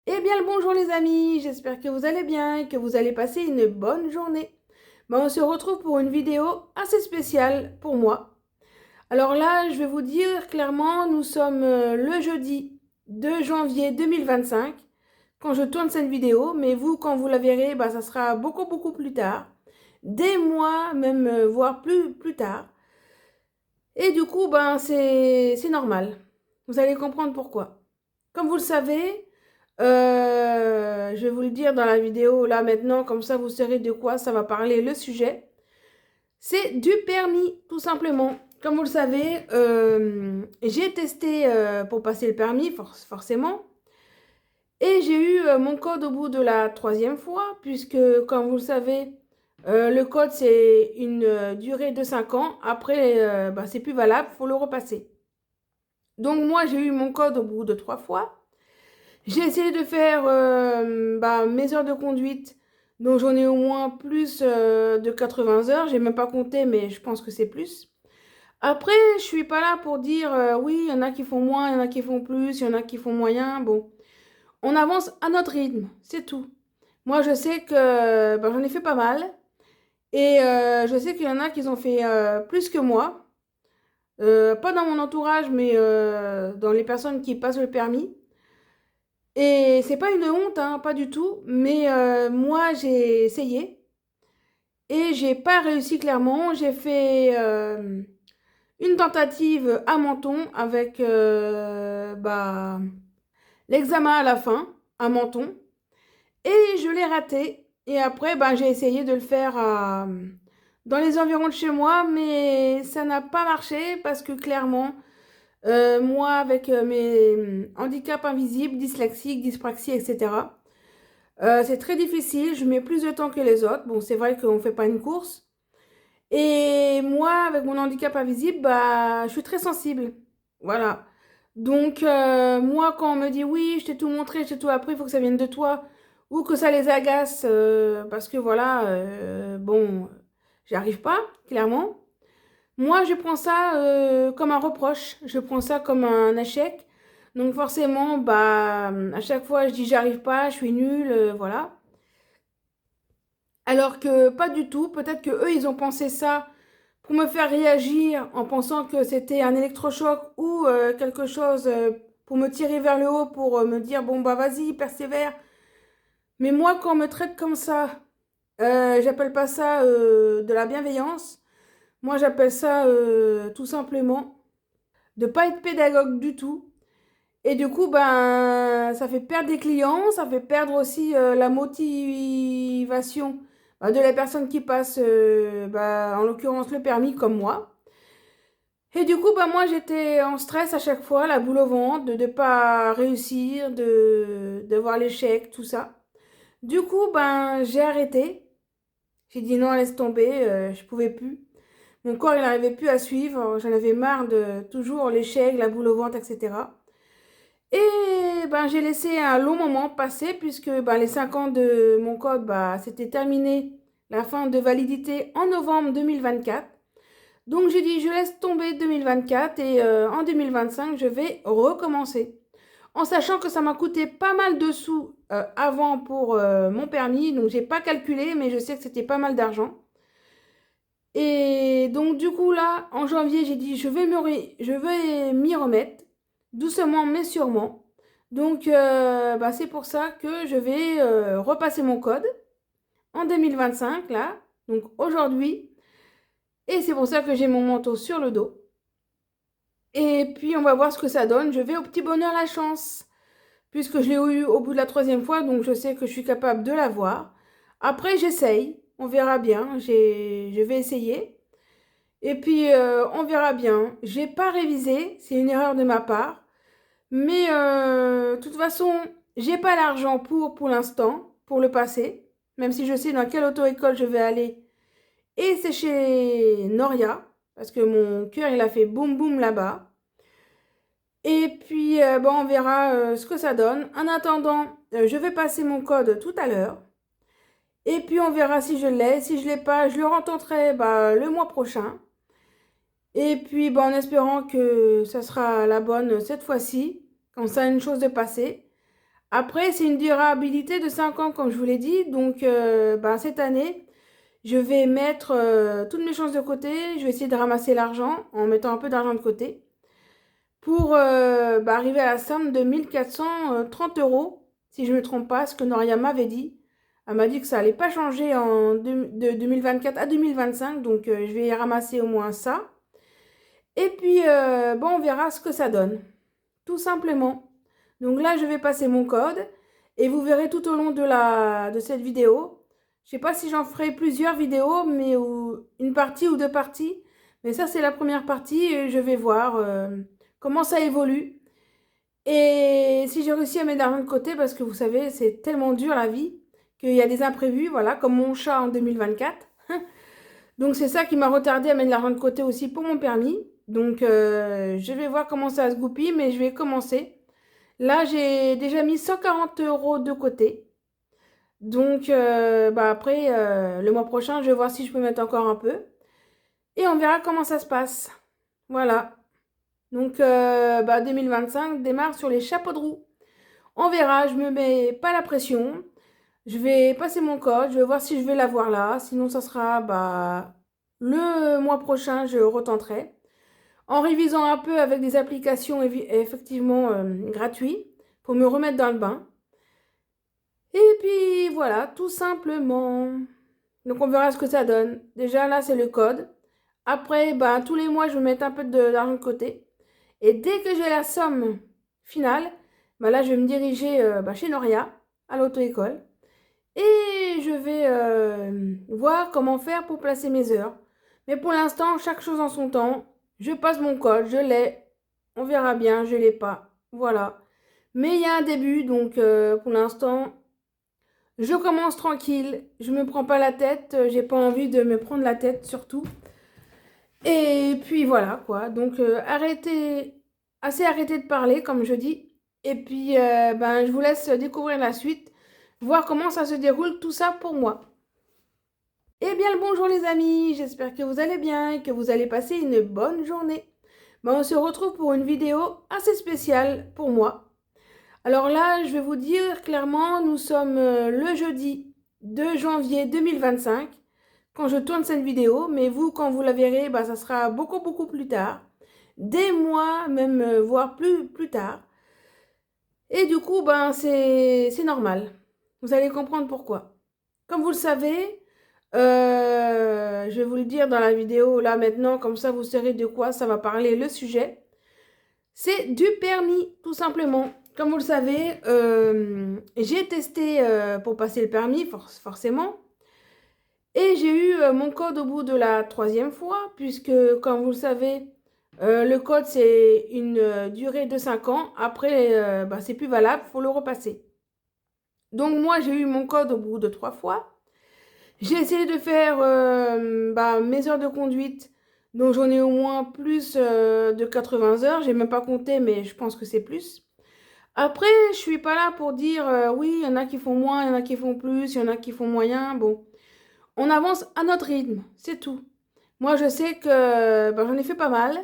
Eh bien le bonjour les amis, j'espère que vous allez bien et que vous allez passer une bonne journée. On se retrouve pour une vidéo assez spéciale pour moi. Alors là, je vais vous dire clairement, nous sommes le jeudi 2 janvier 2025 quand je tourne cette vidéo, mais vous, quand vous la verrez, ça sera beaucoup plus tard, des mois, même voire plus tard. Et du coup, c'est normal. Vous allez comprendre pourquoi. Comme vous le savez, je vais vous le dire dans la vidéo là maintenant, comme ça vous saurez de quoi ça va parler le sujet. C'est du permis, tout simplement. Comme vous le savez, j'ai testé pour passer le permis, forcément. Et j'ai eu mon code au bout de la troisième fois, puisque, comme vous le savez, le code c'est une durée de 5 ans. Après, c'est plus valable, il faut le repasser. Donc moi, j'ai eu mon code au bout de 3 fois. J'ai essayé de faire mes heures de conduite, donc j'en ai au moins plus de 80 heures. J'ai même pas compté, mais je pense que c'est plus. Après, je suis pas là pour dire oui, il y en a qui font moins, il y en a qui font plus, il y en a qui font moyen. Bon, on avance à notre rythme, c'est tout. Moi, je sais que j'en ai fait pas mal et je sais qu'il y en a qui ont fait plus que moi. Pas dans mon entourage, mais dans les personnes qui passent le permis. Et c'est pas une honte, hein, pas du tout, mais moi j'ai essayé et j'ai pas réussi clairement. J'ai fait une tentative à Menton avec l'examen à la fin à Menton et je l'ai raté. Et après, j'ai essayé de le faire dans les environs de chez moi, mais ça n'a pas marché parce que clairement, moi avec mes handicaps invisibles, dyslexique, dyspraxie, etc. C'est très difficile, je mets plus de temps que les autres. Bon, c'est vrai qu'on ne fait pas une course. Et moi, avec mon handicap invisible, je suis très sensible. Voilà. Donc, moi, quand on me dit oui, je t'ai tout montré, je t'ai tout appris, il faut que ça vienne de toi, ou que ça les agace, parce que voilà, bon, j'y arrive pas, clairement. Moi, je prends ça comme un reproche, je prends ça comme un échec. Donc forcément, à chaque fois, je dis j'arrive pas, je suis nulle, voilà. Alors que pas du tout, peut-être que eux, ils ont pensé ça pour me faire réagir en pensant que c'était un électrochoc ou quelque chose pour me tirer vers le haut, pour me dire bon vas-y, persévère. Mais moi, quand on me traite comme ça, j'appelle pas ça de la bienveillance. Moi, j'appelle ça tout simplement de pas être pédagogue du tout. Et du coup, ça fait perdre des clients, ça fait perdre aussi la motivation de la personne qui passe, en l'occurrence, le permis comme moi. Et du coup, moi, j'étais en stress à chaque fois, la boule au ventre, de ne pas réussir, de voir l'échec, tout ça. Du coup, j'ai arrêté. J'ai dit non, laisse tomber, je pouvais plus. Mon corps, il n'arrivait plus à suivre. J'en avais marre de toujours l'échec, la boule au ventre, etc. Et j'ai laissé un long moment passer puisque les 5 ans de mon code, c'était terminé la fin de validité en novembre 2024. Donc j'ai dit je laisse tomber 2024 et en 2025 je vais recommencer. En sachant que ça m'a coûté pas mal de sous avant pour mon permis, donc j'ai pas calculé mais je sais que c'était pas mal d'argent. Et donc du coup là en janvier j'ai dit je vais m'y remettre doucement mais sûrement. Donc c'est pour ça que je vais repasser mon code en 2025 là, donc aujourd'hui. Et c'est pour ça que j'ai mon manteau sur le dos. Et puis on va voir ce que ça donne. Je vais au petit bonheur la chance, puisque je l'ai eu au bout de la troisième fois, donc je sais que je suis capable de l'avoir. Après j'essaye, on verra bien. Je vais essayer. Et puis on verra bien. J'ai pas révisé, c'est une erreur de ma part. Mais de toute façon, j'ai pas l'argent pour l'instant, pour le passer, même si je sais dans quelle auto-école je vais aller. Et c'est chez Noria, parce que mon cœur, il a fait boum boum là-bas. Et puis, on verra ce que ça donne. En attendant, je vais passer mon code tout à l'heure. Et puis, on verra si je l'ai. Si je l'ai pas, je le rencontrerai le mois prochain. Et puis, en espérant que ça sera la bonne cette fois-ci, quand ça a une chose de passer. Après, c'est une durabilité de 5 ans, comme je vous l'ai dit. Donc, cette année, je vais mettre toutes mes chances de côté. Je vais essayer de ramasser l'argent en mettant un peu d'argent de côté pour arriver à la somme de 1 430 €, si je ne me trompe pas, ce que Noria m'avait dit. Elle m'a dit que ça allait pas changer de 2024 à 2025, donc je vais ramasser au moins ça. Et puis, on verra ce que ça donne, tout simplement. Donc là, je vais passer mon code et vous verrez tout au long de cette vidéo. Je sais pas si j'en ferai plusieurs vidéos, mais une partie ou deux parties. Mais ça, c'est la première partie et je vais voir comment ça évolue. Et si j'ai réussi à mettre de l'argent de côté, parce que vous savez, c'est tellement dur la vie, qu'il y a des imprévus, voilà, comme mon chat en 2024. Donc c'est ça qui m'a retardé à mettre de l'argent de côté aussi pour mon permis. Donc je vais voir comment ça se goupille, mais je vais commencer. Là, j'ai déjà mis 140 € de côté. Donc après, le mois prochain, je vais voir si je peux mettre encore un peu. Et on verra comment ça se passe. Voilà. Donc 2025 démarre sur les chapeaux de roue. On verra, je me mets pas la pression. Je vais passer mon code, je vais voir si je vais l'avoir là. Sinon, ça sera le mois prochain, je retenterai. En révisant un peu avec des applications effectivement gratuites pour me remettre dans le bain. Et puis voilà, tout simplement. Donc on verra ce que ça donne. Déjà là, c'est le code. Après, tous les mois, je vais mettre un peu d'argent de côté. Et dès que j'ai la somme finale, là, je vais me diriger chez Noria, à l'auto-école. Et je vais voir comment faire pour placer mes heures. Mais pour l'instant, chaque chose en son temps. Je passe mon code, je l'ai. On verra bien, je l'ai pas. Voilà. Mais il y a un début, donc pour l'instant, je commence tranquille. Je me prends pas la tête. J'ai pas envie de me prendre la tête surtout. Et puis voilà quoi. Donc arrêtez de parler comme je dis. Et puis je vous laisse découvrir la suite, voir comment ça se déroule tout ça pour moi. Eh bien le bonjour les amis, j'espère que vous allez bien et que vous allez passer une bonne journée. On se retrouve pour une vidéo assez spéciale pour moi. Alors là, je vais vous dire clairement, nous sommes le jeudi 2 janvier 2025 quand je tourne cette vidéo, mais vous, quand vous la verrez, ça sera beaucoup plus tard, des mois, même voire plus tard. Et du coup, c'est normal. Vous allez comprendre pourquoi. Comme vous le savez, je vais vous le dire dans la vidéo là maintenant, comme ça vous saurez de quoi ça va parler le sujet. C'est du permis, tout simplement. Comme vous le savez, j'ai testé pour passer le permis, forcément. Et j'ai eu mon code au bout de la 3e fois, puisque, comme vous le savez, le code, c'est une durée de 5 ans. Après, c'est plus valable, il faut le repasser. Donc, moi, j'ai eu mon code au bout de 3 fois. J'ai essayé de faire mes heures de conduite, donc j'en ai au moins plus de 80 heures. J'ai même pas compté, mais je pense que c'est plus. Après, je suis pas là pour dire oui, il y en a qui font moins, il y en a qui font plus, il y en a qui font moyen. Bon, on avance à notre rythme, c'est tout. Moi, je sais que j'en ai fait pas mal.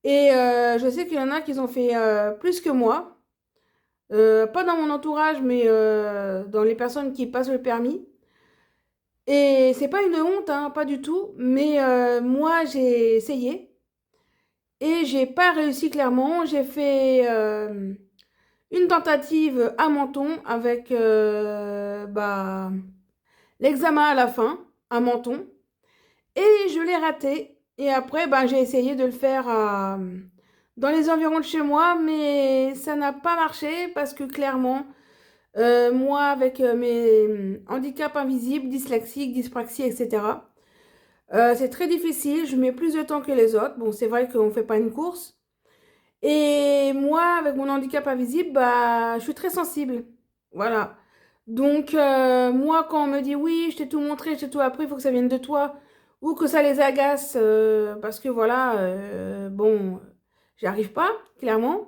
Et je sais qu'il y en a qui ont fait plus que moi. Pas dans mon entourage, mais dans les personnes qui passent le permis. Et c'est pas une honte, hein, pas du tout. Mais moi, j'ai essayé. Et j'ai pas réussi clairement. J'ai fait une tentative à Menton avec l'examen à la fin, à Menton. Et je l'ai raté. Et après, j'ai essayé de le faire dans les environs de chez moi, mais ça n'a pas marché parce que clairement, moi, avec mes handicaps invisibles, dyslexique, dyspraxie, etc., c'est très difficile. Je mets plus de temps que les autres. Bon, c'est vrai qu'on ne fait pas une course. Et moi, avec mon handicap invisible, je suis très sensible. Voilà. Donc, moi, quand on me dit oui, je t'ai tout montré, je t'ai tout appris, il faut que ça vienne de toi, ou que ça les agace, parce que voilà, j'y arrive pas, clairement.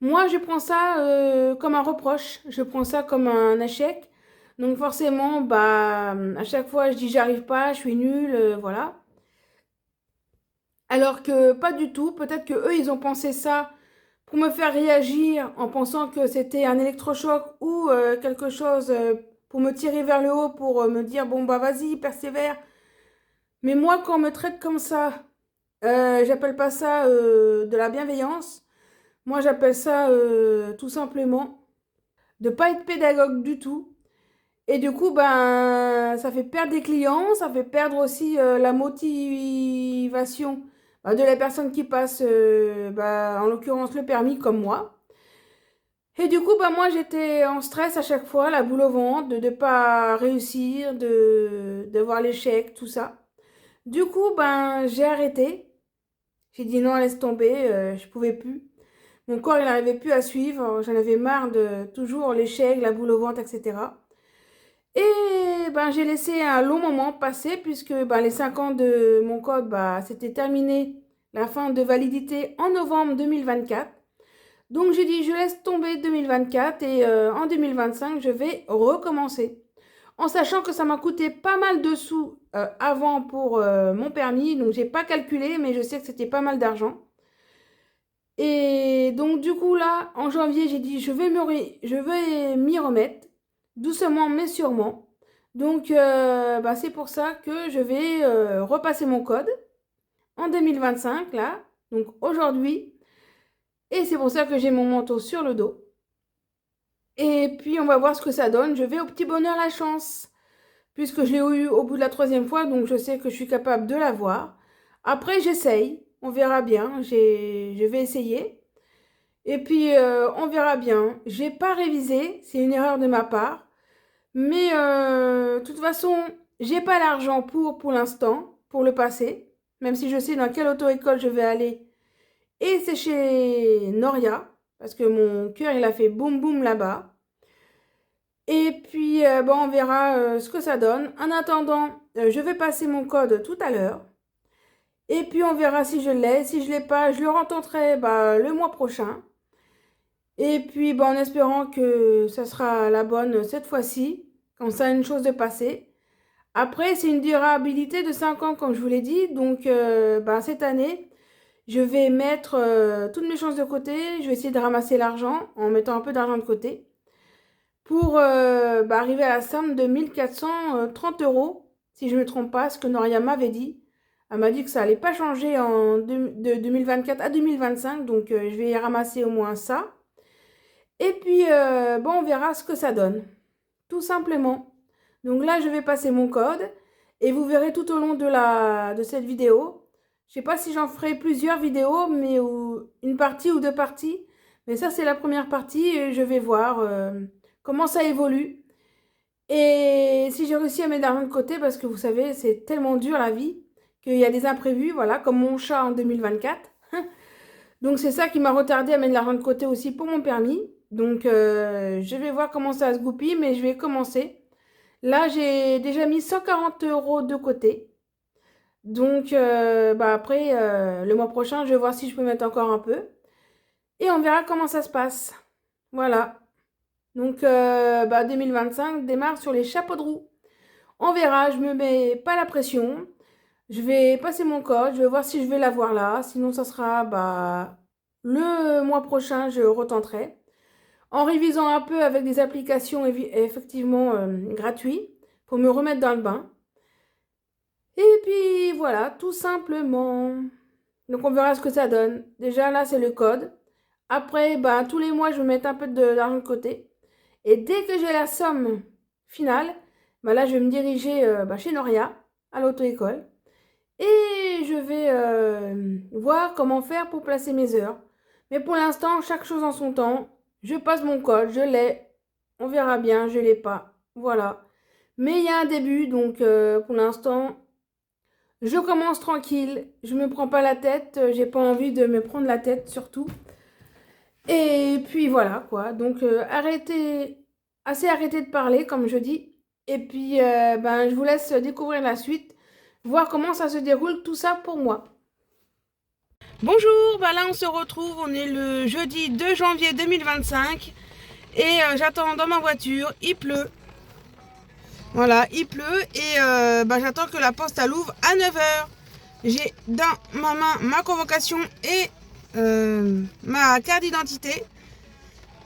Moi, je prends ça comme un reproche, je prends ça comme un échec. Donc, forcément, à chaque fois, je dis j'y arrive pas, je suis nulle, voilà. Alors que pas du tout, peut-être que eux, ils ont pensé ça pour me faire réagir en pensant que c'était un électrochoc ou quelque chose pour me tirer vers le haut, pour me dire, bon, bah vas-y, persévère. Mais moi, quand on me traite comme ça, j'appelle pas ça de la bienveillance. Moi, j'appelle ça tout simplement de pas être pédagogue du tout. Et du coup, ben, ça fait perdre des clients, ça fait perdre aussi la motivation de la personne qui passe, en l'occurrence, le permis comme moi. Et du coup, ben, moi, j'étais en stress à chaque fois, la boule au ventre, de ne pas réussir, de voir l'échec, tout ça. Du coup, ben, j'ai arrêté. J'ai dit non, laisse tomber, je pouvais plus. Mon corps, il n'arrivait plus à suivre. J'en avais marre de toujours l'échec, la boule au ventre, etc. Et ben, j'ai laissé un long moment passer puisque ben, les 5 ans de mon code, bah, c'était terminé, la fin de validité en novembre 2024. Donc j'ai dit, je laisse tomber 2024 et en 2025, je vais recommencer. En sachant que ça m'a coûté pas mal de sous avant pour mon permis, donc j'ai pas calculé, mais je sais que c'était pas mal d'argent. Et donc du coup là, en janvier, j'ai dit, je vais m'y remettre, doucement mais sûrement. Donc bah, c'est pour ça que je vais repasser mon code en 2025, là, donc aujourd'hui. Et c'est pour ça que j'ai mon manteau sur le dos. Et puis on va voir ce que ça donne. Je vais au petit bonheur la chance, puisque je l'ai eu au bout de la 3e fois, donc je sais que je suis capable de l'avoir. Après, j'essaye, on verra bien, je vais essayer. Et puis, on verra bien. J'ai pas révisé, c'est une erreur de ma part. Mais de toute façon, j'ai pas l'argent pour l'instant, pour le passer. Même si je sais dans quelle auto-école je vais aller. Et c'est chez Noria, parce que mon cœur, il a fait boum boum là-bas. Et puis, bon, on verra ce que ça donne. En attendant, je vais passer mon code tout à l'heure. Et puis, on verra si je l'ai. Si je l'ai pas, je le retenterai bah, le mois prochain. Et puis, bah, en espérant que ça sera la bonne cette fois-ci, quand ça a une chose de passer. Après, c'est une durabilité de 5 ans, comme je vous l'ai dit. Donc, bah, cette année, je vais mettre toutes mes chances de côté. Je vais essayer de ramasser l'argent en mettant un peu d'argent de côté pour bah, arriver à la somme de 1430 euros, si je ne me trompe pas, ce que Noria m'avait dit. Elle m'a dit que ça allait pas changer de 2024 à 2025, donc je vais ramasser au moins ça. Et puis, bon, on verra ce que ça donne, tout simplement. Donc là, je vais passer mon code et vous verrez tout au long de cette vidéo. Je sais pas si j'en ferai plusieurs vidéos, mais une partie ou 2 parties. Mais ça, c'est la première partie et je vais voir comment ça évolue. Et si j'ai réussi à mettre de l'argent de côté, parce que vous savez, c'est tellement dur la vie, qu'il y a des imprévus, voilà, comme mon chat en 2024. Donc c'est ça qui m'a retardé à mettre de l'argent de côté aussi pour mon permis. Donc je vais voir comment ça se goupille, mais je vais commencer. Là, j'ai déjà mis 140 euros de côté. Donc bah après, le mois prochain, je vais voir si je peux mettre encore un peu. Et on verra comment ça se passe. Voilà. Donc 2025 démarre sur les chapeaux de roue. On verra, je me mets pas la pression. Je vais passer mon code, je vais voir si je vais l'avoir là. Sinon, ça sera bah, le mois prochain, je retenterai. En révisant un peu avec des applications effectivement gratuites pour me remettre dans le bain. Et puis voilà, tout simplement. Donc on verra ce que ça donne. Déjà là, c'est le code. Après, bah, tous les mois, je vais mettre un peu d'argent de côté. Et dès que j'ai la somme finale, bah, là, je vais me diriger chez Noria, à l'auto-école. Et je vais voir comment faire pour placer mes heures. Mais pour l'instant, chaque chose en son temps. Je passe mon code, je l'ai. On verra bien, je ne l'ai pas. Voilà. Mais il y a un début, donc pour l'instant, je commence tranquille. Je ne me prends pas la tête. J'ai pas envie de me prendre la tête, surtout. Et puis voilà, quoi. Donc arrêtez de parler, comme je dis. Et puis, je vous laisse découvrir la suite, voir comment ça se déroule, tout ça pour moi. Bonjour, bah là on se retrouve, on est le jeudi 2 janvier 2025 et j'attends dans ma voiture, il pleut. Voilà, il pleut et j'attends que la poste elle ouvre à 9 h. J'ai dans ma main ma convocation et ma carte d'identité,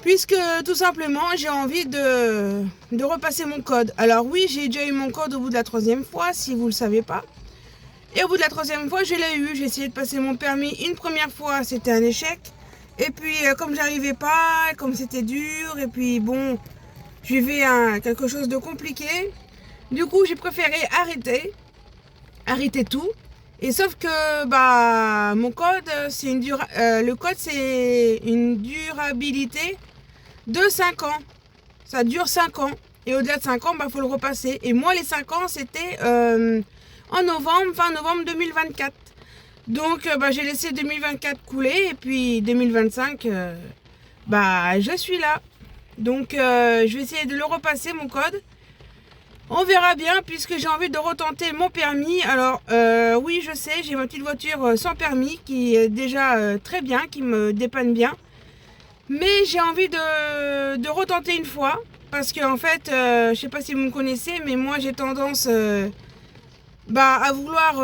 puisque tout simplement j'ai envie de repasser mon code. Alors oui, j'ai déjà eu mon code au bout de la 3e fois, si vous ne le savez pas. Et au bout de la 3e fois, je l'ai eu. J'ai essayé de passer mon permis une première fois, c'était un échec. Et puis comme j'arrivais pas, comme c'était dur, et puis bon, j'ai fait quelque chose de compliqué. Du coup, j'ai préféré arrêter tout. Et sauf que bah mon code, c'est le code c'est une durabilité de 5 ans. Ça dure 5 ans. Et au-delà de 5 ans, bah faut le repasser. Et moi, les 5 ans, c'était en novembre, fin novembre 2024. Donc bah, j'ai laissé 2024 couler et puis 2025, bah je suis là. Donc je vais essayer de le repasser mon code. On verra bien puisque j'ai envie de retenter mon permis. Alors oui, je sais, j'ai ma petite voiture sans permis qui est déjà très bien, qui me dépanne bien. Mais j'ai envie de retenter une fois parce que en fait, je sais pas si vous me connaissez, mais moi j'ai tendance à vouloir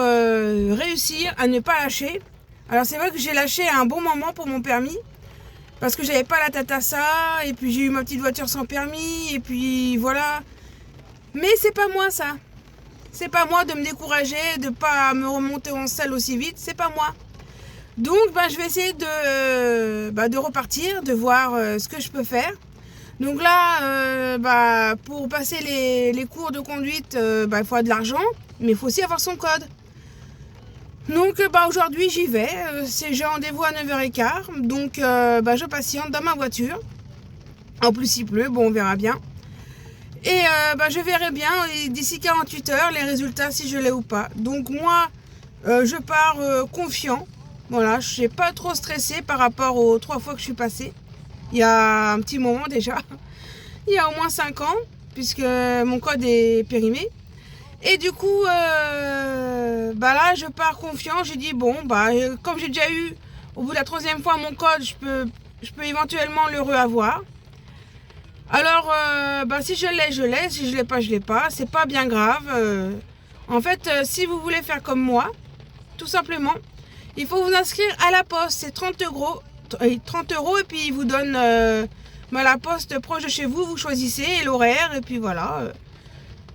réussir, à ne pas lâcher. Alors c'est vrai que j'ai lâché à un bon moment pour mon permis parce que j'avais pas la tête à ça et puis j'ai eu ma petite voiture sans permis et puis voilà. Mais c'est pas moi ça. C'est pas moi de me décourager, de pas me remonter en selle aussi vite, c'est pas moi. Donc je vais essayer de repartir, de voir ce que je peux faire. Donc là, pour passer les cours de conduite, il faut de l'argent, mais il faut aussi avoir son code. Donc aujourd'hui j'y vais, j'ai rendez-vous à 9h15, donc je patiente dans ma voiture. En plus il pleut, bon on verra bien. Et je verrai bien d'ici 48 heures les résultats si je l'ai ou pas. Donc moi je pars confiant. Voilà, je suis pas trop stressée par rapport aux 3 fois que je suis passée. Il y a un petit moment déjà. Il y a au moins 5 ans, puisque mon code est périmé. Et du coup, là, je pars confiant. J'ai dit, bon, comme j'ai déjà eu au bout de la 3e fois mon code, je peux éventuellement le reavoir. Alors, si je l'ai, je l'ai. Si je l'ai pas, je l'ai pas. C'est pas bien grave. En fait, si vous voulez faire comme moi, tout simplement, il faut vous inscrire à la poste. C'est 30 euros. 30 euros et puis ils vous donnent la poste proche de chez vous. Vous choisissez l'horaire et puis voilà.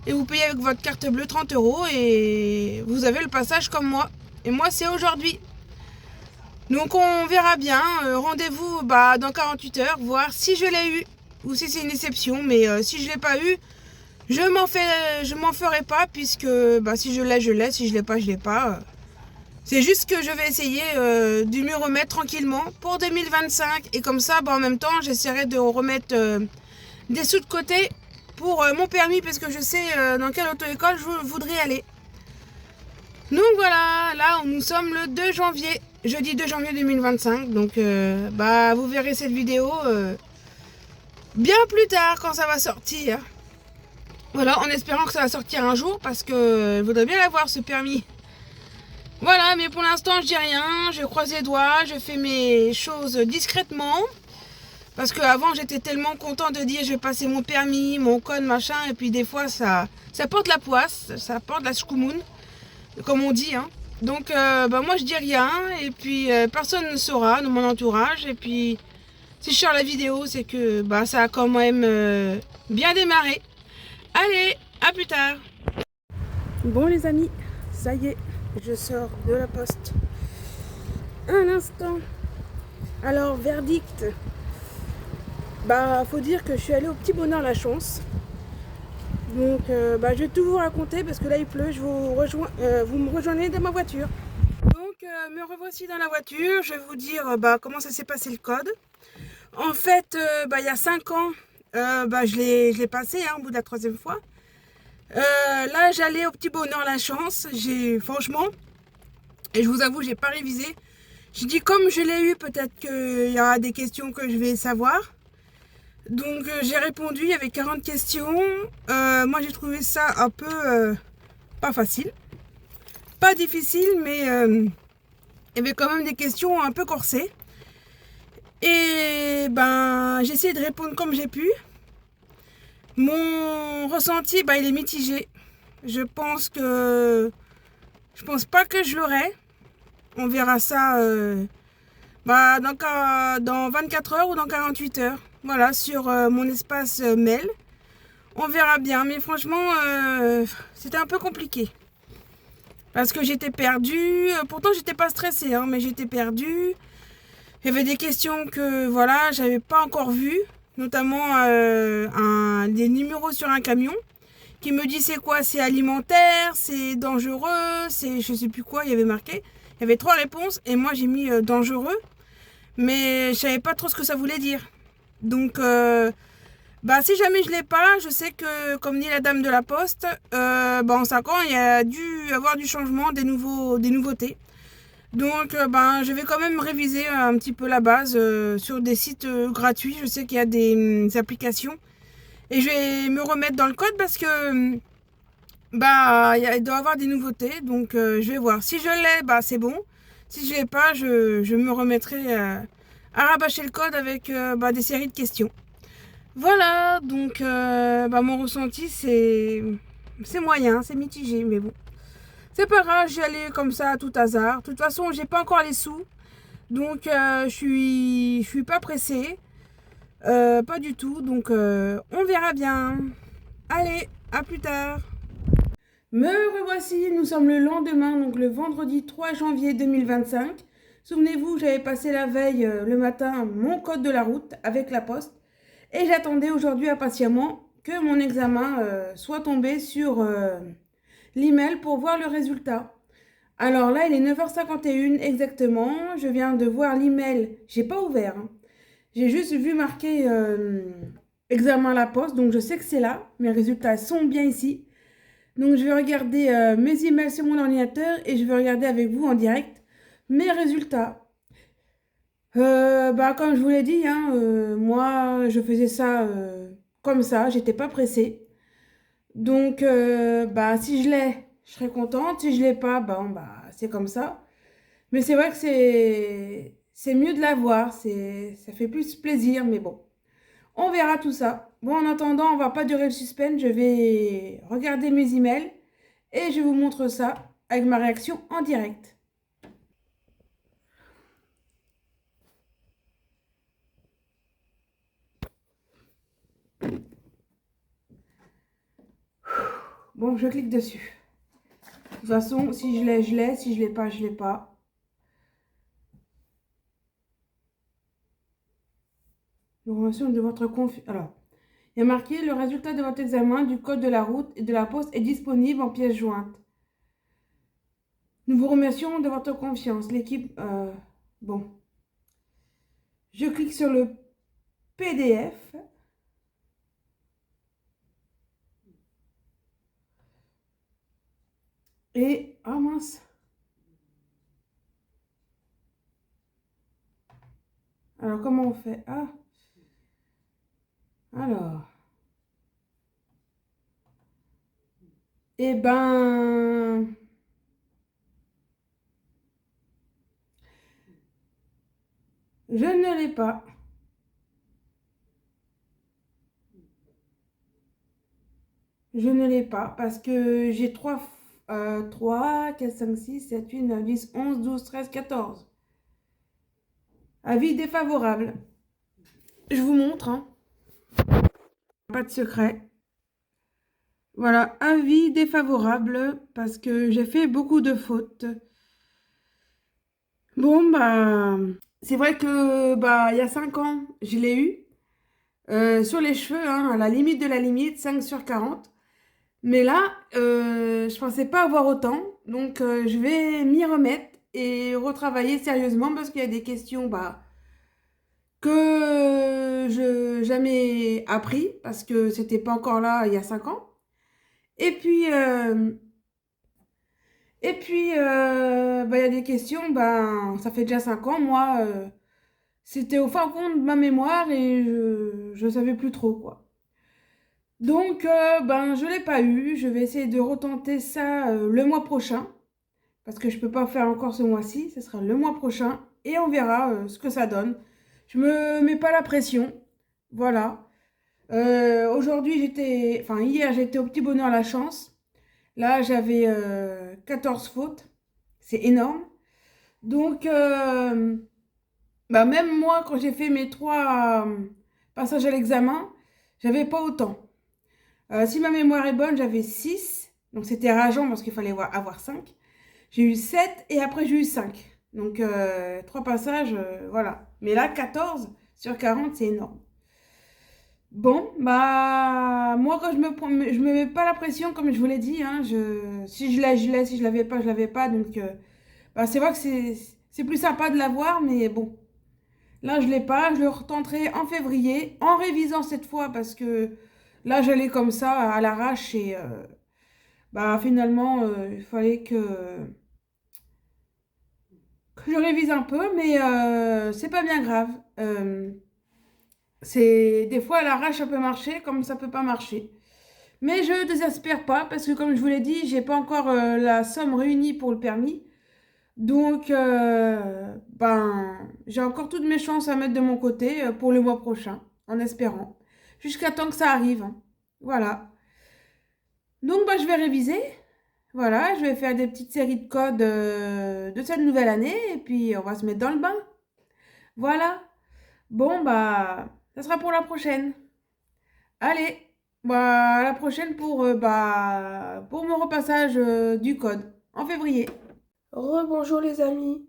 Et vous payez avec votre carte bleue 30 euros et vous avez le passage comme moi. Et moi, c'est aujourd'hui. Donc, on verra bien. Rendez-vous dans 48 heures, voir si je l'ai eu ou si c'est une déception. Mais si je ne l'ai pas eu, je m'en ferai pas puisque si je l'ai, je l'ai. Si je l'ai pas, je l'ai pas. C'est juste que je vais essayer de m'y remettre tranquillement pour 2025. Et comme ça, en même temps, j'essaierai de remettre des sous de côté pour mon permis parce que je sais dans quelle auto-école je voudrais aller. Donc voilà, là nous sommes le 2 janvier, jeudi 2 janvier 2025. Donc vous verrez cette vidéo bien plus tard quand ça va sortir. Voilà, en espérant que ça va sortir un jour parce que je voudrais bien l'avoir ce permis. Voilà, mais pour l'instant, je dis rien, je croise les doigts, je fais mes choses discrètement. Parce qu'avant, j'étais tellement content de dire je vais passer mon permis, mon code, machin, et puis des fois, ça porte la poisse, ça porte la schkoumoun, comme on dit. Hein. Donc, moi, je dis rien, et puis personne ne saura dans mon entourage. Et puis, si je sors la vidéo, c'est que ça a quand même bien démarré. Allez, à plus tard. Bon, les amis, ça y est. Je sors de la poste. Un instant. Alors, verdict. Faut dire que je suis allée au Petit Bonheur La Chance. Donc, je vais tout vous raconter parce que là il pleut. Je vous rejoins. Vous me rejoignez dans ma voiture. Donc, me revoici dans la voiture. Je vais vous dire comment ça s'est passé le code. En fait, il y a 5 ans, je l'ai passé au bout de la 3e fois. Là j'allais au Petit Bonheur La Chance, franchement, et je vous avoue j'ai pas révisé, j'ai dit comme je l'ai eu peut-être qu'il y aura des questions que je vais savoir, donc j'ai répondu, il y avait 40 questions, moi j'ai trouvé ça un peu pas facile, pas difficile, mais il y avait quand même des questions un peu corsées, et j'ai essayé de répondre comme j'ai pu. Mon ressenti, il est mitigé. Je pense pas que je l'aurai. On verra ça Bah, dans 24 heures ou dans 48 heures. Voilà, sur mon espace mail. On verra bien. Mais franchement, c'était un peu compliqué. Parce que j'étais perdue. Pourtant, j'étais pas stressée, hein, mais j'étais perdue. Il y avait des questions que, voilà, j'avais pas encore vues. Notamment des numéros sur un camion. Qui me dit c'est quoi? C'est alimentaire, c'est dangereux, c'est je sais plus quoi, il y avait marqué. Il y avait 3 réponses et moi j'ai mis dangereux. Mais je savais pas trop ce que ça voulait dire. Donc, bah, si jamais je l'ai pas, je sais que, comme dit la dame de la poste, bah, en 5 ans, il y a dû avoir du changement, des nouveautés. Donc, ben, je vais quand même réviser un petit peu la base sur des sites gratuits. Je sais qu'il y a des applications. Et je vais me remettre dans le code parce que, bah, il doit y avoir des nouveautés. Donc, je vais voir. Si je l'ai, bah, c'est bon. Si je l'ai pas, je me remettrai à rabâcher le code avec bah, des séries de questions. Voilà, donc bah, mon ressenti c'est moyen, c'est mitigé, mais bon. C'est pas grave, j'y allais comme ça à tout hasard. De toute façon, j'ai pas encore les sous, donc je suis pas pressée, pas du tout, donc on verra bien. Allez, à plus tard. Me revoici, nous sommes le lendemain, donc le vendredi 3 janvier 2025. Souvenez-vous, j'avais passé la veille, le matin, mon code de la route avec la poste. Et j'attendais aujourd'hui impatiemment que mon examen soit tombé sur l'email pour voir le résultat. Alors là, il est 9h51 exactement. Je viens de voir l'email. J'ai pas ouvert, hein. J'ai juste vu marqué examen à la poste. Donc je sais que c'est là. Mes résultats sont bien ici. Donc je vais regarder mes emails sur mon ordinateur et je vais regarder avec vous en direct mes résultats. Bah, comme je vous l'ai dit, hein, moi je faisais ça comme ça, j'étais pas pressée. Donc bah, si je l'ai, je serai contente. Si je l'ai pas, bah, c'est comme ça. Mais c'est vrai que c'est mieux de l'avoir, ça fait plus plaisir, mais bon. On verra tout ça. Bon, en attendant, on va pas durer le suspense. Je vais regarder mes emails et je vous montre ça avec ma réaction en direct. Bon, je clique dessus. De toute façon, si je l'ai, je l'ai. Si je l'ai pas, je l'ai pas. L'information de votre confiance. Alors, il y a marqué le résultat de votre examen du code de la route et de la poste est disponible en pièce jointe. Nous vous remercions de votre confiance. L'équipe. Bon. Je clique sur le PDF. Et. Ah mince. Alors, comment on fait? Ah. Alors. Eh ben. Je ne l'ai pas. Je ne l'ai pas parce que j'ai 3, 4, 5, 6, 7, 8, 9, 10, 11, 12, 13, 14. Avis défavorable. Je vous montre, hein. Pas de secret. Voilà, avis défavorable parce que j'ai fait beaucoup de fautes. Bon, bah, c'est vrai que, bah, il y a 5 ans, je l'ai eu. Sur les cheveux, hein, à la limite de la limite, 5 sur 40. Mais là, je pensais pas avoir autant. Donc, je vais m'y remettre et retravailler sérieusement parce qu'il y a des questions, bah, que je jamais appris parce que c'était pas encore là il y a 5 ans. Et puis, bah, il y a des questions, ben, ça fait déjà 5 ans, moi, c'était au fin fond de ma mémoire et je savais plus trop, quoi. Donc, ben, je l'ai pas eu. Je vais essayer de retenter ça le mois prochain. Parce que je peux pas faire encore ce mois-ci. Ce sera le mois prochain. Et on verra ce que ça donne. Je me mets pas la pression. Voilà. Aujourd'hui, enfin, hier, j'étais au petit bonheur la chance. Là, j'avais 14 fautes. C'est énorme. Donc, Bah, même moi, quand j'ai fait mes 3 passages à l'examen, j'avais pas autant. Si ma mémoire est bonne, j'avais 6. Donc c'était rageant parce qu'il fallait avoir 5. J'ai eu 7 et après j'ai eu 5. Donc 3 passages, voilà. Mais là, 14 sur 40, c'est énorme. Bon, bah moi quand je me mets pas la pression comme je vous l'ai dit, hein, si je l'ai, si je l'avais pas, je l'avais pas. Donc bah, c'est vrai que c'est plus sympa de l'avoir, mais bon. Là, je l'ai pas, je le retenterai en février, en révisant cette fois parce que là, j'allais comme ça à l'arrache et bah finalement, il fallait que je révise un peu, mais c'est pas bien grave. C'est des fois à l'arrache ça peut marcher comme ça peut pas marcher. Mais je désespère pas parce que comme je vous l'ai dit, j'ai pas encore la somme réunie pour le permis. Donc ben j'ai encore toutes mes chances à mettre de mon côté pour le mois prochain, en espérant. Jusqu'à temps que ça arrive, hein. Voilà. Donc bah, je vais réviser. Voilà, je vais faire des petites séries de codes de cette nouvelle année et puis on va se mettre dans le bain. Voilà. Bon bah ça sera pour la prochaine. Allez, bah, à la prochaine pour mon repassage du code en février. Rebonjour les amis.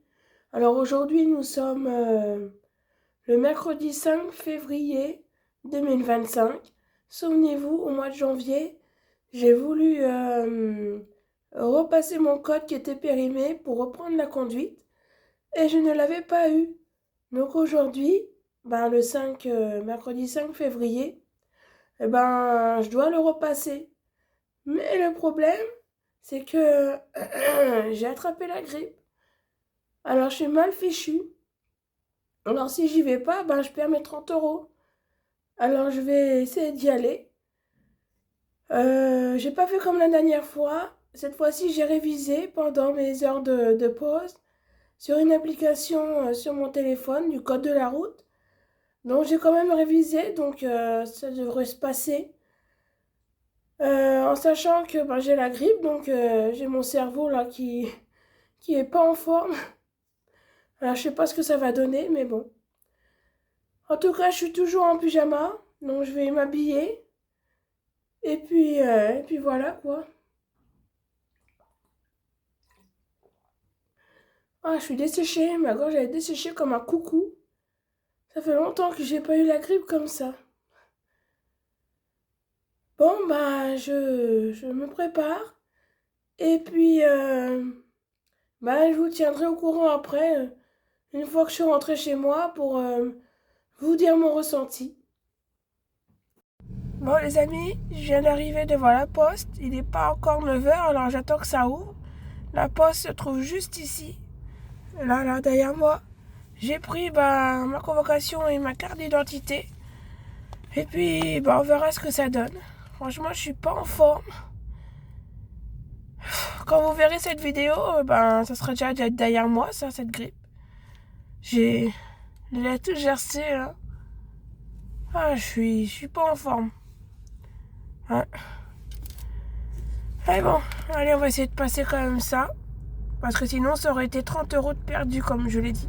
Alors aujourd'hui nous sommes le mercredi 5 février 2025. Souvenez-vous, au mois de janvier, j'ai voulu repasser mon code qui était périmé pour reprendre la conduite et je ne l'avais pas eu. Donc aujourd'hui, ben, mercredi 5 février, eh ben, je dois le repasser. Mais le problème, c'est que j'ai attrapé la grippe. Alors, je suis mal fichue. Alors, si j'y vais pas, ben, je perds mes 30 €. Alors, je vais essayer d'y aller. J'ai pas fait comme la dernière fois. Cette fois-ci, j'ai révisé pendant mes heures de pause sur une application sur mon téléphone du code de la route. Donc, j'ai quand même révisé, donc ça devrait se passer. En sachant que ben, j'ai la grippe, donc j'ai mon cerveau là qui est pas en forme. Alors je sais pas ce que ça va donner, mais bon. En tout cas, je suis toujours en pyjama, donc je vais m'habiller. Et puis voilà quoi. Ah, je suis desséchée, ma gorge elle est desséchée comme un coucou. Ça fait longtemps que j'ai pas eu la grippe comme ça. Bon, bah je me prépare. Et puis, bah, je vous tiendrai au courant après, une fois que je suis rentrée chez moi pour vous dire mon ressenti. Bon les amis, je viens d'arriver devant la poste. Il n'est pas encore 9 h, alors j'attends que ça ouvre. La poste se trouve juste ici. Là, derrière moi. J'ai pris ma convocation et ma carte d'identité. Et puis, on verra ce que ça donne. Franchement, je suis pas en forme. Quand vous verrez cette vidéo, ça sera déjà derrière moi, ça, cette grippe. J'ai tout gercé, là. Ah, je suis pas en forme. Ouais. Allez bon, allez on va essayer de passer quand même ça. Parce que sinon ça aurait été 30 € de perdu comme je l'ai dit.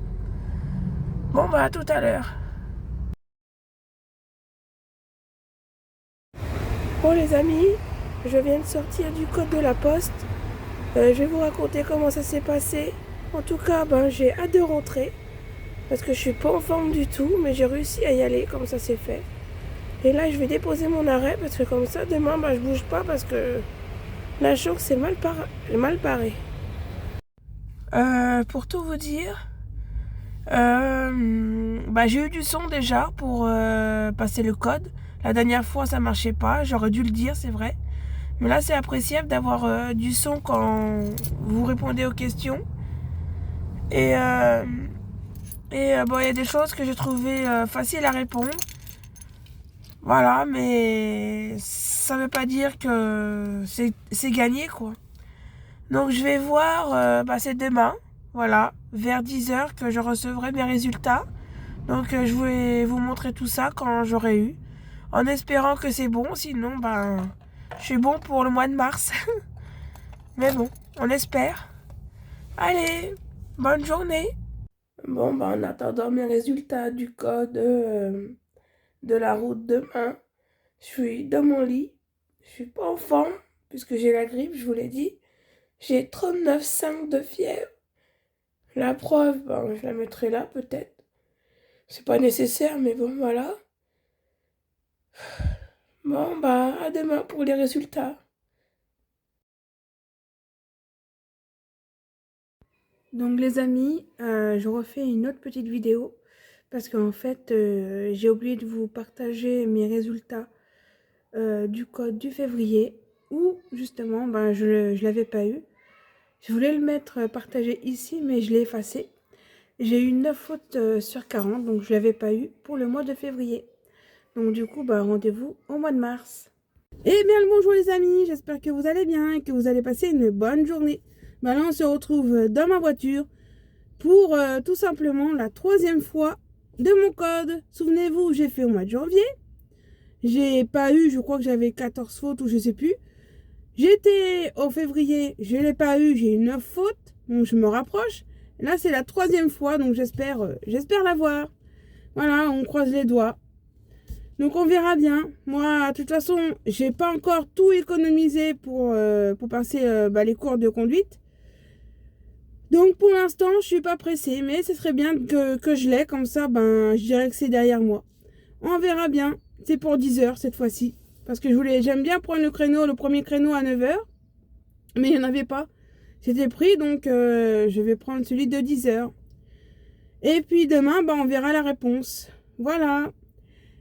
Bon bah à tout à l'heure. Bon les amis, je viens de sortir du code de la poste. Je vais vous raconter comment ça s'est passé. En tout cas, j'ai hâte de rentrer. Parce que je suis pas en forme du tout, mais j'ai réussi à y aller comme ça s'est fait. Et là je vais déposer mon arrêt parce que comme ça demain je bouge pas parce que la chance c'est mal paré. Pour tout vous dire, j'ai eu du son déjà pour passer le code. La dernière fois ça marchait pas, j'aurais dû le dire, c'est vrai. Mais là c'est appréciable d'avoir du son quand vous répondez aux questions. Et il y a des choses que j'ai trouvées faciles à répondre. Voilà, mais ça veut pas dire que c'est gagné quoi. Donc je vais voir, c'est demain, voilà, vers 10 h que je recevrai mes résultats. Donc je vais vous montrer tout ça quand j'aurai eu. En espérant que c'est bon, sinon je suis bon pour le mois de mars. Mais bon, on espère. Allez, bonne journée. Bon, bah, en attendant mes résultats du code de la route demain, je suis dans mon lit. Je suis pas en forme puisque j'ai la grippe, je vous l'ai dit. J'ai 39,5 de fièvre. La preuve, ben, je la mettrai là peut-être. C'est pas nécessaire, mais bon, voilà. Bon, bah, à demain pour les résultats. Donc les amis, je refais une autre petite vidéo parce qu'en fait, j'ai oublié de vous partager mes résultats du code du février où justement, ben, je l'avais pas eu. Je voulais le mettre partagé ici, mais je l'ai effacé. J'ai eu 9 fautes sur 40, donc je l'avais pas eu pour le mois de février. Donc du coup, bah, rendez-vous au mois de mars. Eh bien le bonjour les amis, j'espère que vous allez bien et que vous allez passer une bonne journée. Bah là on se retrouve dans ma voiture pour tout simplement la troisième fois de mon code. Souvenez-vous, j'ai fait au mois de janvier. J'ai pas eu, je crois que j'avais 14 fautes ou je sais plus. J'étais au février, je l'ai pas eu, j'ai eu 9 fautes, donc je me rapproche. Là c'est la troisième fois, donc j'espère l'avoir. Voilà, on croise les doigts. Donc on verra bien. Moi, de toute façon, j'ai pas encore tout économisé pour passer bah, les cours de conduite. Donc pour l'instant, je suis pas pressée, mais ce serait bien que je l'ai, comme ça, ben, je dirais que c'est derrière moi. On verra bien. C'est pour 10 heures cette fois-ci. Parce que j'aime bien prendre le premier créneau à 9 heures, mais il n'y en avait pas. C'était pris, donc je vais prendre celui de 10 heures. Et puis demain, ben, on verra la réponse. Voilà.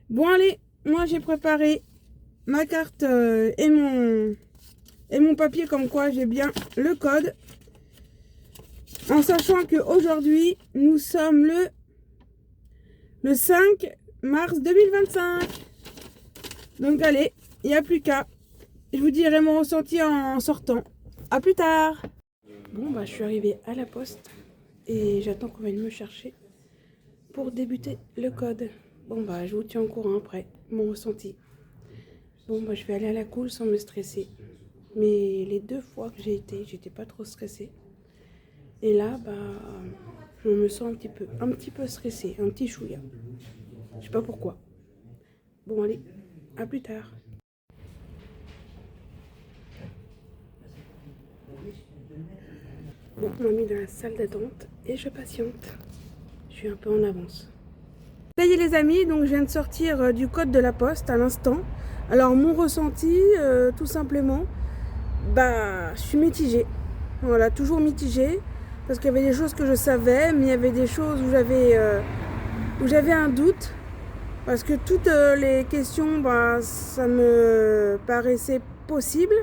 Bon allez, moi j'ai préparé ma carte et mon papier comme quoi j'ai bien le code. En sachant qu'aujourd'hui, nous sommes le 5 mars 2025. Donc allez, il n'y a plus qu'à. Je vous dirai mon ressenti en sortant. A plus tard. Bon, bah je suis arrivée à la poste et j'attends qu'on vienne me chercher pour débuter le code. Bon, bah je vous tiens au courant après, mon ressenti. Bon, bah je vais aller à la cool sans me stresser. Mais les 2 fois que j'ai été, j'étais pas trop stressée. Et là, bah, je me sens un petit peu stressée, un petit chouïa. Je sais pas pourquoi. Bon, allez, à plus tard. Bon, on m'a mis dans la salle d'attente et je patiente. Je suis un peu en avance. Ça y est les amis, donc je viens de sortir du code de la poste à l'instant. Alors mon ressenti, tout simplement, bah, je suis mitigée. Voilà, toujours mitigée. Parce qu'il y avait des choses que je savais, mais il y avait des choses où j'avais un doute. Parce que toutes les questions, bah, ça me paraissait possible.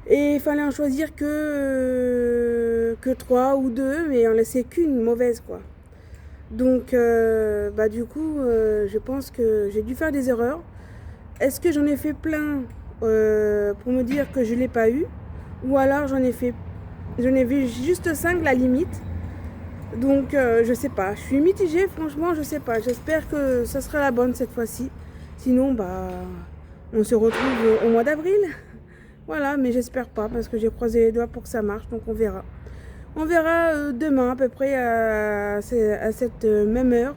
Et il fallait en choisir que 3 ou 2, mais en laisser qu'une mauvaise, quoi. Donc, bah, du coup, je pense que j'ai dû faire des erreurs. Est-ce que j'en ai fait plein pour me dire que je ne l'ai pas eu? Ou alors j'en ai vu juste 5 la limite. Donc, je sais pas. Je suis mitigée, franchement, je sais pas. J'espère que ça sera la bonne cette fois-ci. Sinon, bah, on se retrouve au mois d'avril. Voilà, mais j'espère pas parce que j'ai croisé les doigts pour que ça marche. Donc, on verra. On verra demain à peu près à cette même heure,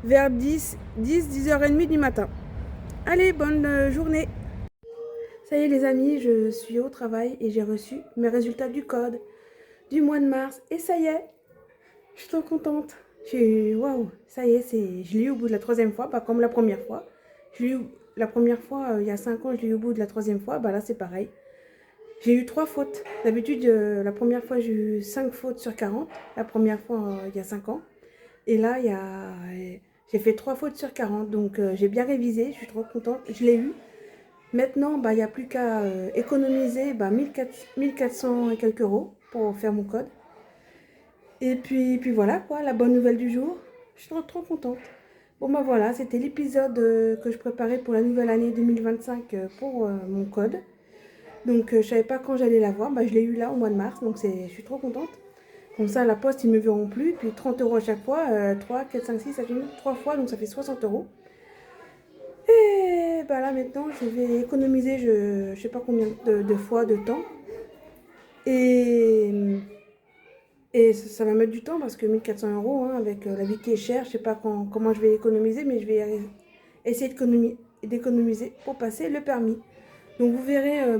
vers 10h30 du matin. Allez, bonne journée. Ça y est les amis, je suis au travail et j'ai reçu mes résultats du code du mois de mars. Et ça y est, je suis trop contente. Waouh, ça y est, je l'ai eu au bout de la troisième fois, pas comme la première fois. Je l'ai eu la première fois, il y a 5 ans, je l'ai eu au bout de la troisième fois. Bah là, c'est pareil. J'ai eu 3 fautes. D'habitude, la première fois, j'ai eu 5 fautes sur 40. La première fois, il y a 5 ans. Et là, j'ai fait 3 fautes sur 40. Donc, j'ai bien révisé. Je suis trop contente. Je l'ai eu. Maintenant, bah, il n'y a plus qu'à économiser 1400 et quelques euros pour faire mon code. Et puis voilà, quoi, la bonne nouvelle du jour. Je suis trop contente. Bon, bah voilà, c'était l'épisode que je préparais pour la nouvelle année 2025 pour mon code. Donc, je savais pas quand j'allais l'avoir. Bah, je l'ai eu là au mois de mars. Donc, je suis trop contente. Comme ça, à la poste, ils ne me verront plus. Puis 30 euros à chaque fois. 3, 4, 5, 6, ça fait 3 fois. Donc, ça fait 60 euros. Et bah là, maintenant, je vais économiser je ne sais pas combien de fois de temps. Et Et ça va mettre du temps parce que 1400 euros, hein, avec la vie qui est chère, je sais pas comment je vais économiser, mais je vais essayer d'économiser pour passer le permis. Donc vous verrez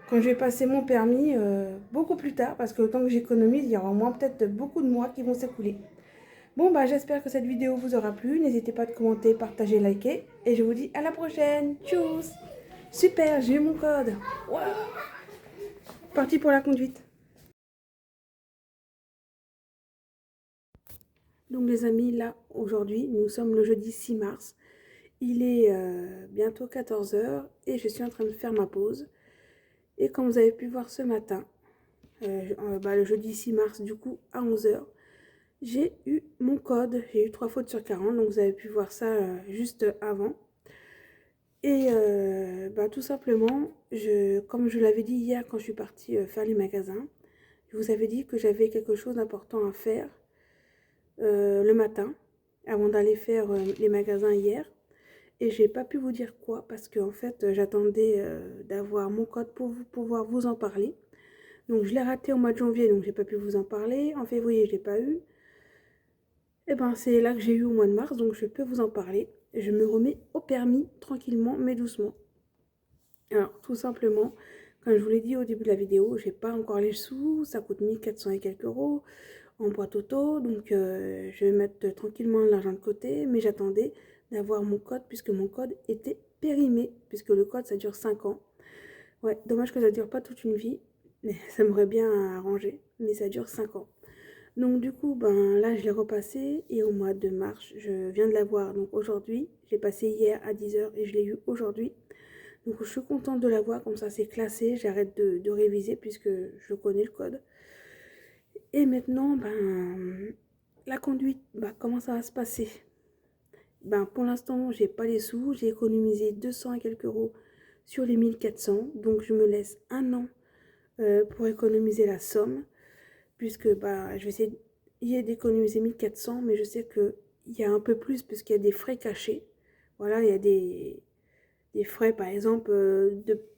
quand je vais passer mon permis beaucoup plus tard, parce que le temps que j'économise, il y aura au moins peut-être beaucoup de mois qui vont s'écouler. Bon, bah j'espère que cette vidéo vous aura plu. N'hésitez pas à commenter, partager, liker. Et je vous dis à la prochaine. Tchuss. Super, j'ai eu mon code. Wow. Parti pour la conduite. Donc les amis, là, aujourd'hui, nous sommes le jeudi 6 mars. Il est bientôt 14 h et je suis en train de faire ma pause. Et comme vous avez pu voir ce matin, le jeudi 6 mars, du coup, à 11 h, j'ai eu mon code. J'ai eu 3 fautes sur 40, donc vous avez pu voir ça juste avant. Et tout simplement, comme je l'avais dit hier quand je suis partie faire les magasins, je vous avais dit que j'avais quelque chose d'important à faire le matin, avant d'aller faire les magasins hier. Et j'ai pas pu vous dire quoi, parce que en fait, j'attendais d'avoir mon code pour pouvoir vous en parler. Donc je l'ai raté au mois de janvier, donc j'ai pas pu vous en parler. En février, je l'ai pas eu. Et ben c'est là que j'ai eu au mois de mars, donc je peux vous en parler. Je me remets au permis tranquillement, mais doucement. Alors, tout simplement, comme je vous l'ai dit au début de la vidéo, j'ai pas encore les sous, ça coûte 1400 et quelques euros en boîte auto, donc je vais mettre tranquillement l'argent de côté, mais j'attendais d'avoir mon code, puisque mon code était périmé, puisque le code ça dure 5 ans. Ouais, dommage que ça dure pas toute une vie, mais ça m'aurait bien arrangé, mais ça dure 5 ans. Donc du coup, là je l'ai repassé, et au mois de mars, je viens de l'avoir, donc aujourd'hui, j'ai passé hier à 10 h et je l'ai eu aujourd'hui. Donc je suis contente de l'avoir, comme ça c'est classé, j'arrête de réviser puisque je connais le code. Et maintenant, la conduite, comment ça va se passer? Pour l'instant, j'ai pas les sous, j'ai économisé 200 et quelques euros sur les 1400, donc je me laisse un an pour économiser la somme, puisque je vais essayer d'économiser 1400, mais je sais qu'il y a un peu plus puisqu'il y a des frais cachés. Voilà, il y a des frais, par exemple,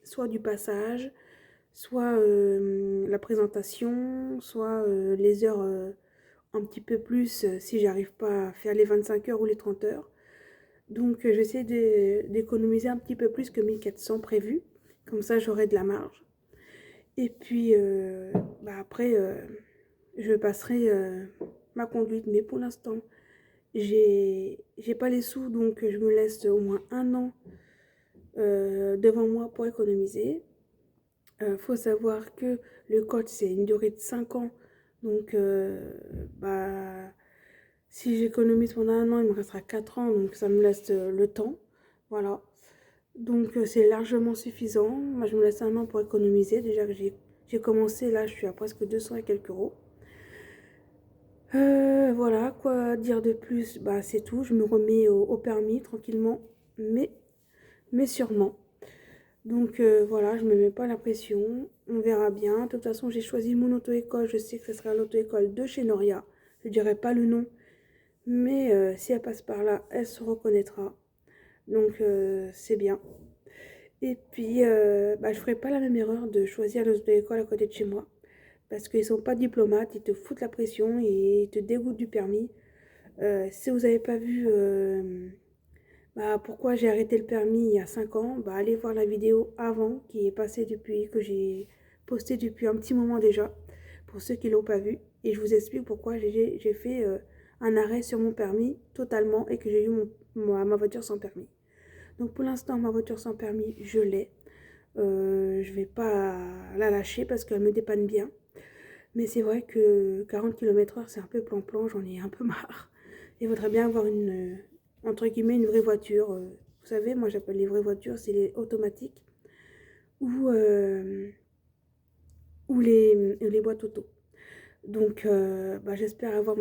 soit du passage, soit la présentation, soit les heures un petit peu plus si j'arrive pas à faire les 25 heures ou les 30 heures. Donc j'essaie d'économiser un petit peu plus que 1400 prévus, comme ça j'aurai de la marge. Et puis après, je passerai ma conduite, mais pour l'instant, j'ai pas les sous, donc je me laisse au moins un an devant moi pour économiser. Faut savoir que le code c'est une durée de 5 ans, donc si j'économise pendant un an, il me restera 4 ans, donc ça me laisse le temps. Voilà. Donc c'est largement suffisant. Moi je me laisse un an pour économiser. Déjà que j'ai commencé, là je suis à presque 200 et quelques euros. Voilà, quoi dire de plus? C'est tout. Je me remets au permis tranquillement, mais sûrement. Donc voilà, je me mets pas la pression, on verra bien. De toute façon, j'ai choisi mon auto-école, je sais que ce sera l'auto-école de chez Noria. Je dirai pas le nom, mais si elle passe par là, elle se reconnaîtra. Donc c'est bien. Et puis, je ferai pas la même erreur de choisir l'auto-école à côté de chez moi. Parce qu'ils sont pas diplomates, ils te foutent la pression et ils te dégoûtent du permis. Si vous n'avez pas vu pourquoi j'ai arrêté le permis il y a 5 ans, allez voir la vidéo avant qui est passée que j'ai postée depuis un petit moment déjà, pour ceux qui ne l'ont pas vu. Et je vous explique pourquoi j'ai fait un arrêt sur mon permis totalement et que j'ai eu ma voiture sans permis. Donc pour l'instant, ma voiture sans permis, je l'ai. Je vais pas la lâcher parce qu'elle me dépanne bien. Mais c'est vrai que 40 km/h, c'est un peu plan-plan, j'en ai un peu marre. Il faudrait bien avoir entre guillemets, une vraie voiture. Vous savez, moi j'appelle les vraies voitures, c'est les automatiques ou, les boîtes auto. Donc j'espère avoir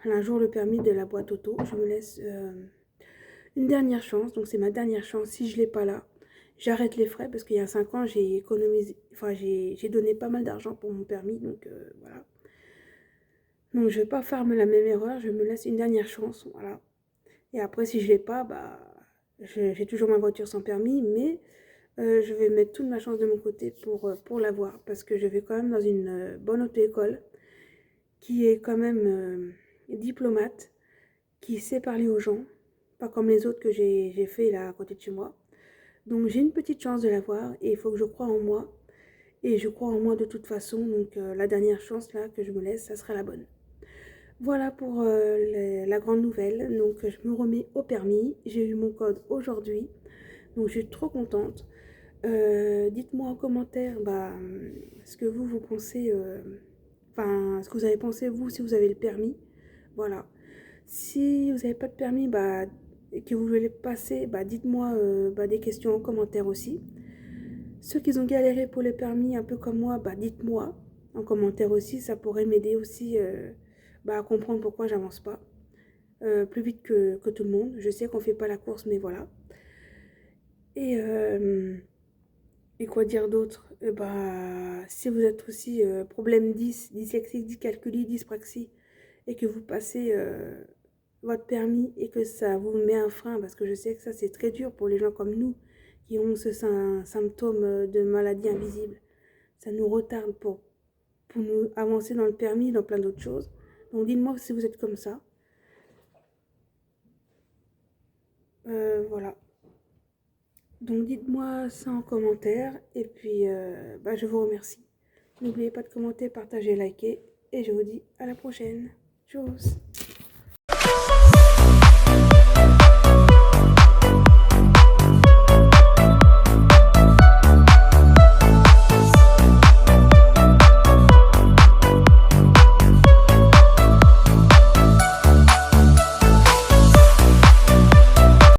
un jour le permis de la boîte auto. Je me laisse une dernière chance, donc c'est ma dernière chance. Si je ne l'ai pas là, j'arrête les frais parce qu'il y a 5 ans, j'ai économisé, j'ai donné pas mal d'argent pour mon permis, donc voilà. Donc je vais pas faire la même erreur, je me laisse une dernière chance, voilà. Et après, si je l'ai pas, j'ai toujours ma voiture sans permis, mais je vais mettre toute ma chance de mon côté pour l'avoir, parce que je vais quand même dans une bonne auto-école. qui est quand même diplomate, qui sait parler aux gens, pas comme les autres que j'ai fait là à côté de chez moi. Donc j'ai une petite chance de l'avoir et il faut que je croie en moi. Et je crois en moi de toute façon, donc la dernière chance là que je me laisse, ça sera la bonne. Voilà pour la grande nouvelle. Donc je me remets au permis. J'ai eu mon code aujourd'hui. Donc je suis trop contente. Dites-moi en commentaire ce que vous pensez, ce que vous avez pensé vous si vous avez le permis. Voilà. Si vous n'avez pas de permis et que vous voulez le passer, dites-moi des questions en commentaire aussi. Ceux qui ont galéré pour le permis, un peu comme moi, dites-moi en commentaire aussi. Ça pourrait m'aider aussi à comprendre pourquoi j'avance pas plus vite que tout le monde. Je sais qu'on fait pas la course, mais voilà. Et, euh, et quoi dire d'autre? Si vous êtes aussi problème 10, dyslexique, dyscalculie, dyspraxie, et que vous passez votre permis et que ça vous met un frein, parce que je sais que ça c'est très dur pour les gens comme nous qui ont ce symptôme de maladie invisible. Ça nous retarde pour nous avancer dans le permis, dans plein d'autres choses. Donc dites-moi si vous êtes comme ça. Voilà. Donc dites-moi ça en commentaire et puis je vous remercie. N'oubliez pas de commenter, partager, liker et je vous dis à la prochaine. Tchuss.